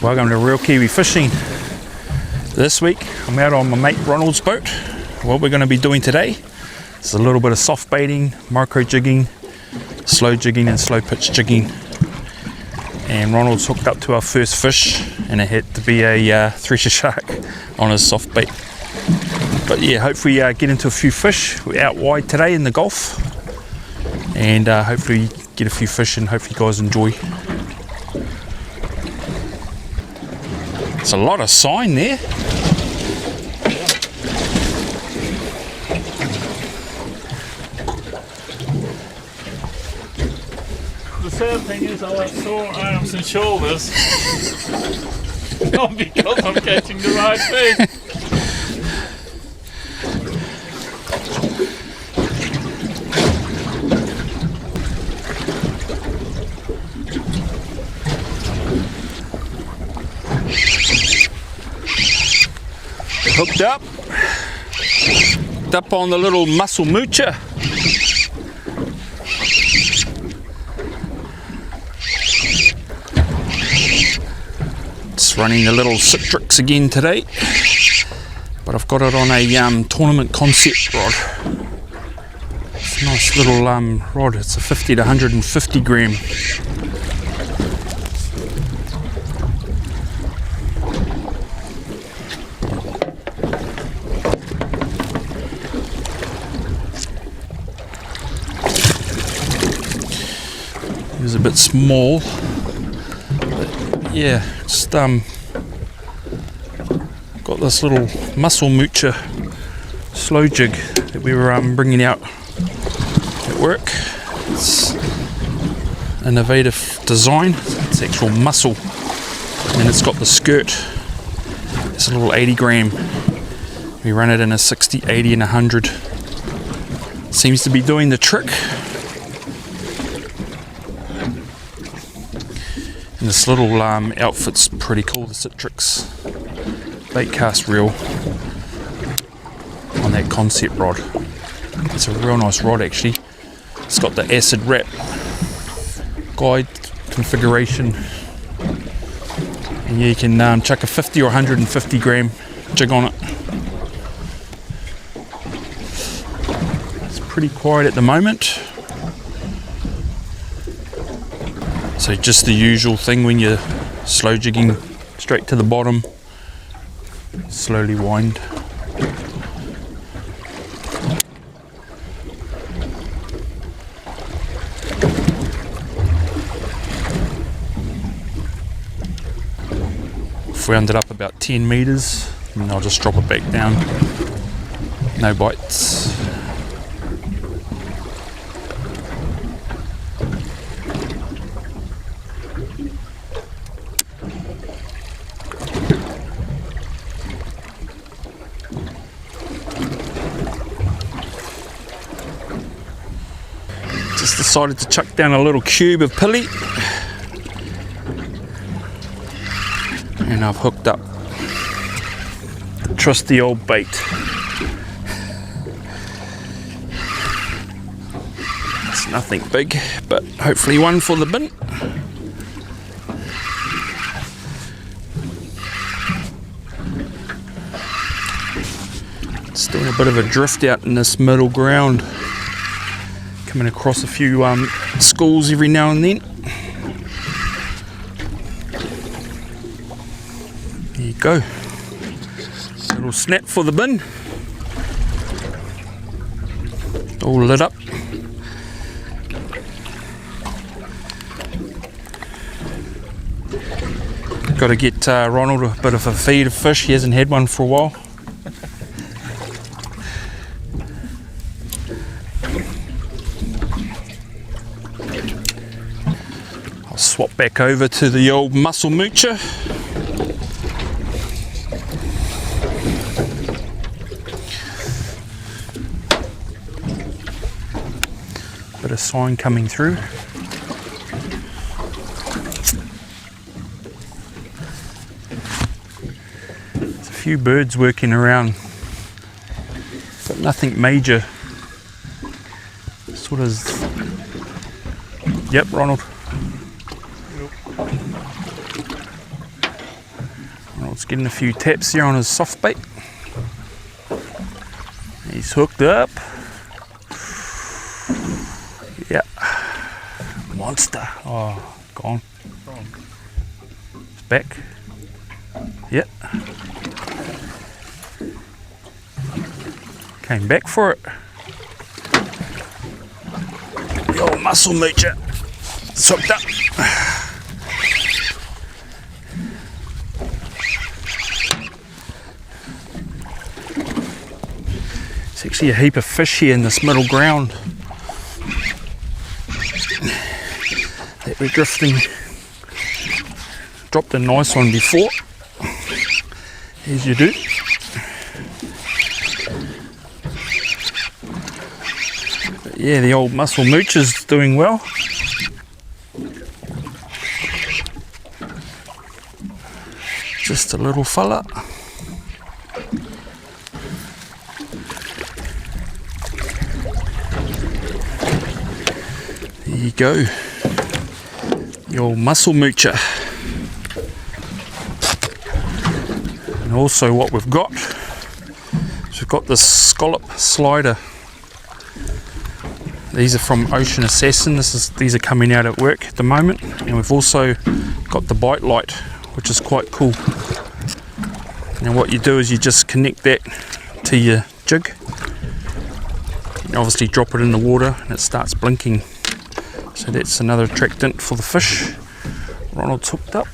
Welcome to Real Kiwi Fishing. This week I'm out on my mate Ronald's boat. What we're going to be doing today is a little bit of soft baiting, micro jigging, slow jigging and slow pitch jigging. And Ronald's hooked up to our first fish, and it had to be a thresher shark on his soft bait. But yeah, hopefully get into a few fish. We're out wide today in the Gulf, and hopefully get a few fish, and hopefully you guys enjoy. It's a lot of sign there. The sad thing is I have sore arms and shoulders. Not because I'm catching the right fish. Hooked up on the little Mussel moocher. Just running the little Citrix again today, but I've got it on a tournament concept rod. It's a nice little rod. It's a 50 to 150 gram. It was a bit small, but yeah, just got this little Mussel moocher slow jig that we were bringing out at work. It's an innovative design. It's actual mussel, and it's got the skirt. It's a little 80 gram. We run it in a 60, 80 and 100. Seems to be doing the trick. And this little outfit's pretty cool, the Citrix bait cast reel on that concept rod. It's a real nice rod actually. It's got the acid wrap guide configuration, and you can chuck a 50 or 150 gram jig on it. It's pretty quiet at the moment. So just the usual thing when you're slow jigging, straight to the bottom, slowly wind. If we ended up about 10 meters, and I'll just drop it back down. No bites. Decided to chuck down a little cube of pili, and I've hooked up the trusty old bait. It's nothing big, but hopefully one for the bin. It's doing a bit of a drift out in this middle ground. Coming across a few schools every now and then. There you go. Little snap for the bin. All lit up. Got to get Ronald a bit of a feed of fish. He hasn't had one for a while. I'll swap back over to the old Mussel moocher. Bit of sign coming through. There's a few birds working around, but nothing major. Sort of. Yep, Ronald. Ronald's getting a few taps here on his soft bait. He's hooked up. Yeah, monster. Oh, gone. It's back. Yeah. Came back for it. The old Mussel moocher. It's hooked up. There's actually a heap of fish here in this middle ground that we're drifting. Dropped a nice one before, as you do. But yeah, the old Mussel moocher's doing well. Just a little fella. There you go. The old Mussel moocher. And also what we've got is we've got this scallop slider. These are from Ocean Assassin. These are coming out at work at the moment. And we've also got the bite light, which is quite cool. And what you do is you just connect that to your jig. You obviously drop it in the water and it starts blinking. So that's another attractant for the fish. Ronald's hooked up.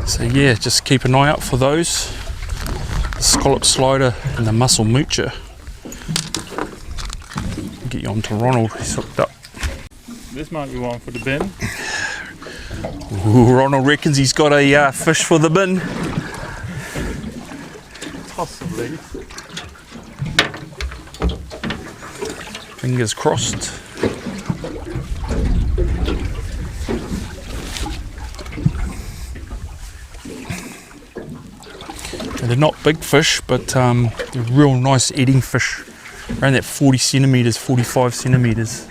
So yeah, just keep an eye out for those. The scallop slider and the Mussel moocher. Get you onto Ronald, he's hooked up. This might be one for the bin. Ooh, Ronald reckons he's got a fish for the bin. Possibly. Fingers crossed. They're not big fish, but they're real nice eating fish. Around that 40 centimetres, 45 centimetres.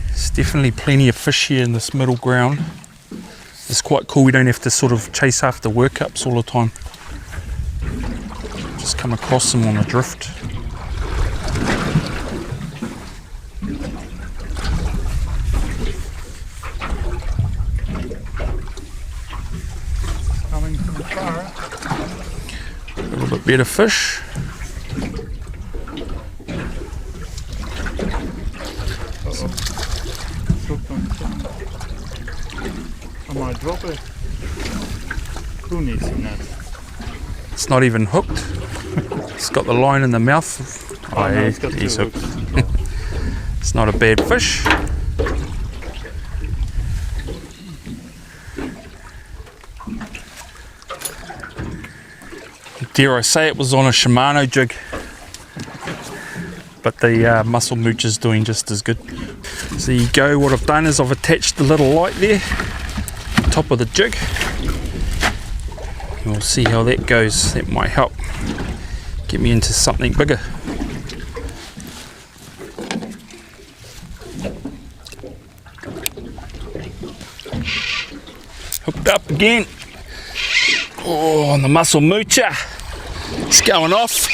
There's definitely plenty of fish here in this middle ground. It's quite cool, we don't have to sort of chase after workups all the time. Just come across them on a drift. Coming from far. A little bit better fish. I might drop it. Who needs a net? It's not even hooked. It's got the line in the mouth. Oh, no, it's got he's two hooked. hooks. It's not a bad fish. Dare I say it was on a Shimano jig, but the Mussel moocher's doing just as good. So there you go, what I've done is I've attached the little light there, top of the jig. And we'll see how that goes. That might help get me into something bigger. Hooked up again. Oh, on the Mussel moocher. It's going off.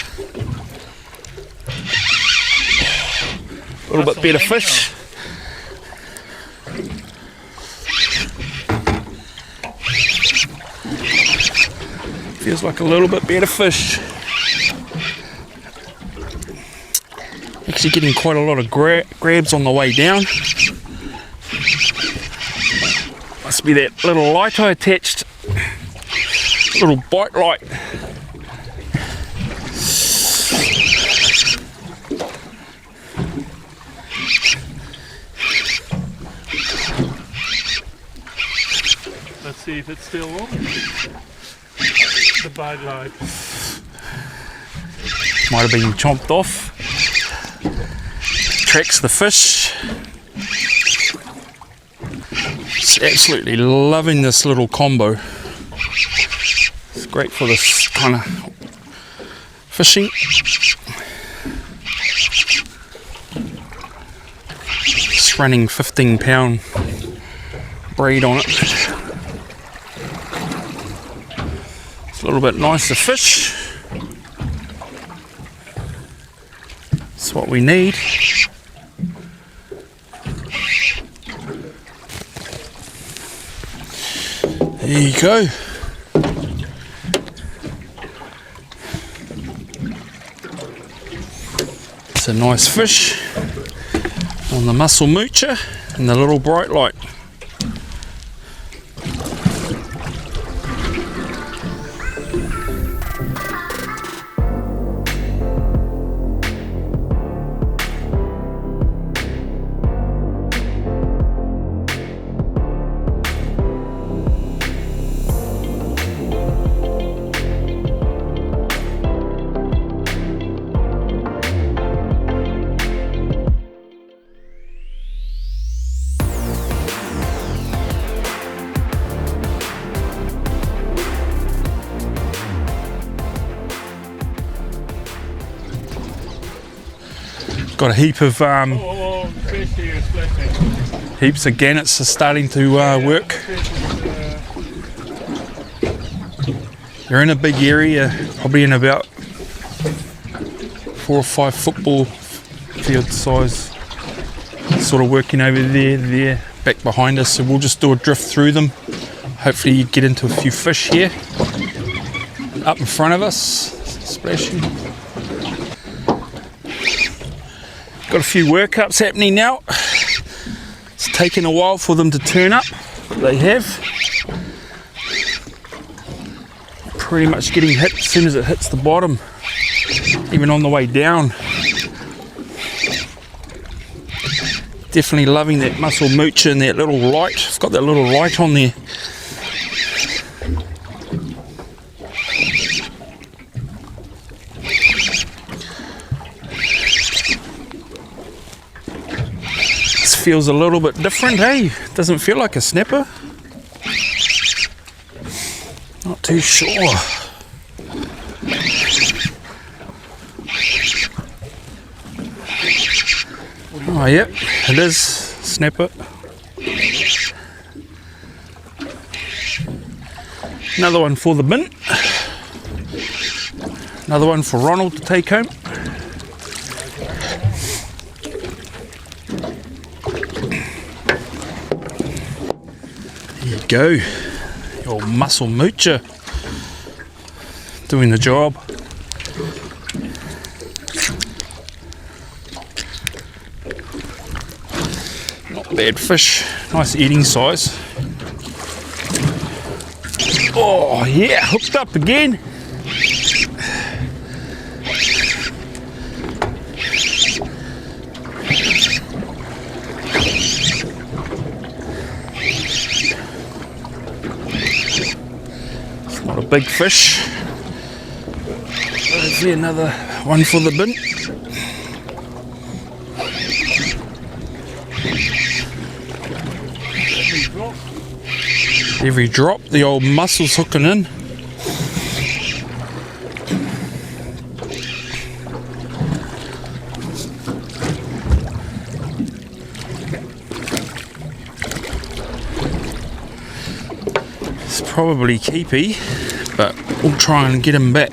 A little bit better fish. Feels like a little bit better fish. Actually Actually getting quite a lot of grabs on the way down. Must be that little light I attached. Little bite light. Let's see if it's still on. The bite light. Might have been chomped off. Tracks the fish. Just absolutely loving this little combo. It's great for this kind of fishing. Just running 15-pound braid on it. It's a little bit nice to fish. That's what we need. There you go. It's a nice fish on the Mussel moocher and the little bright light. Got a heap of fish here splashing. heaps of gannets are starting to work. They're in a big area, probably in about 4 or 5 football field size. Sort of working over there, back behind us. So we'll just do a drift through them. Hopefully you get into a few fish here. Up in front of us, splashing. Got a few workups happening now. It's taken a while for them to turn up. They have. Pretty much getting hit as soon as it hits the bottom, even on the way down. Definitely loving that Mussel moocher and that little light. It's got that little light on there. Feels a little bit different, hey? Doesn't feel like a snapper. Not too sure. Oh, yep, it is snapper. Another one for the bin. Another one for Ronald to take home. There you go, your Mussel moocher doing the job. Not bad fish, nice eating size. Oh yeah, hooked up again. Not a big fish. Hopefully another one for the bin. Every drop, the old mussel's hooking in. It's probably KIWI, but we'll try and get him back.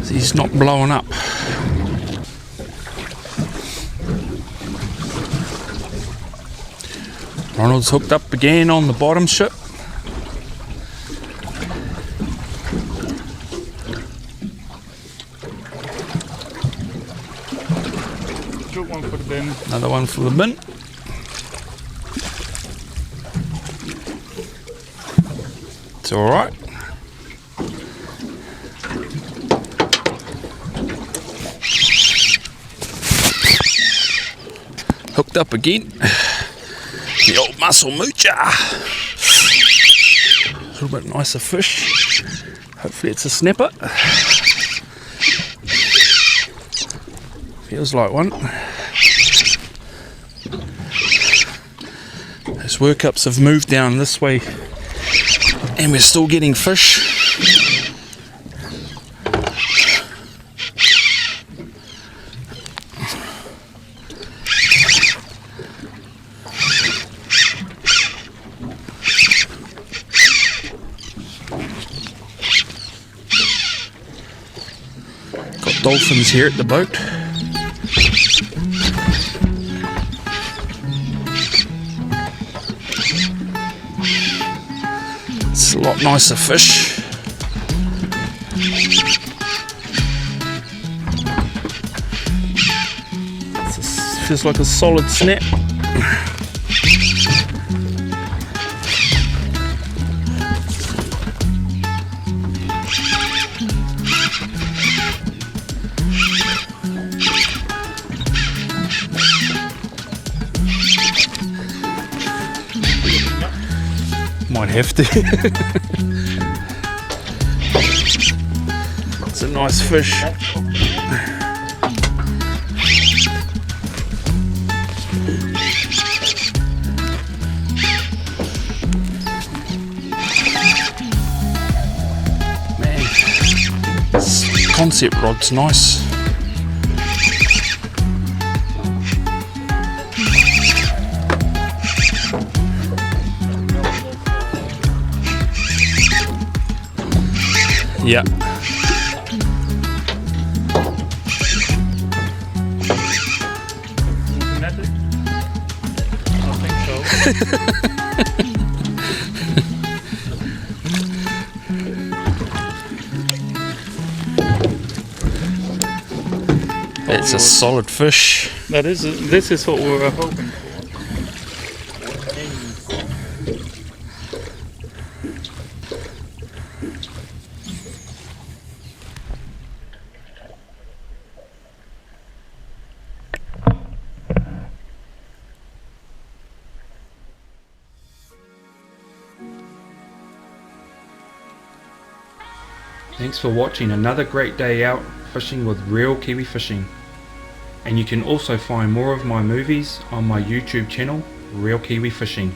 He's not blowing up. Ronald's hooked up again on the bottom ship. for the bin. Another one for the bin. It's alright. Hooked up again. The old mussel moocher. A little bit nicer fish. Hopefully it's a snapper. Feels like one. Those workups have moved down this way and we're still getting fish. Got dolphins here at the boat. It's a lot nicer fish. Feels like a solid snap. Might have to. It's a nice fish. Man, this concept rod's nice. Yeah. I think so. It's a solid fish. This is what we were hoping for. Thanks for watching another great day out fishing with Real Kiwi Fishing. And you can also find more of my movies on my YouTube channel, Real Kiwi Fishing.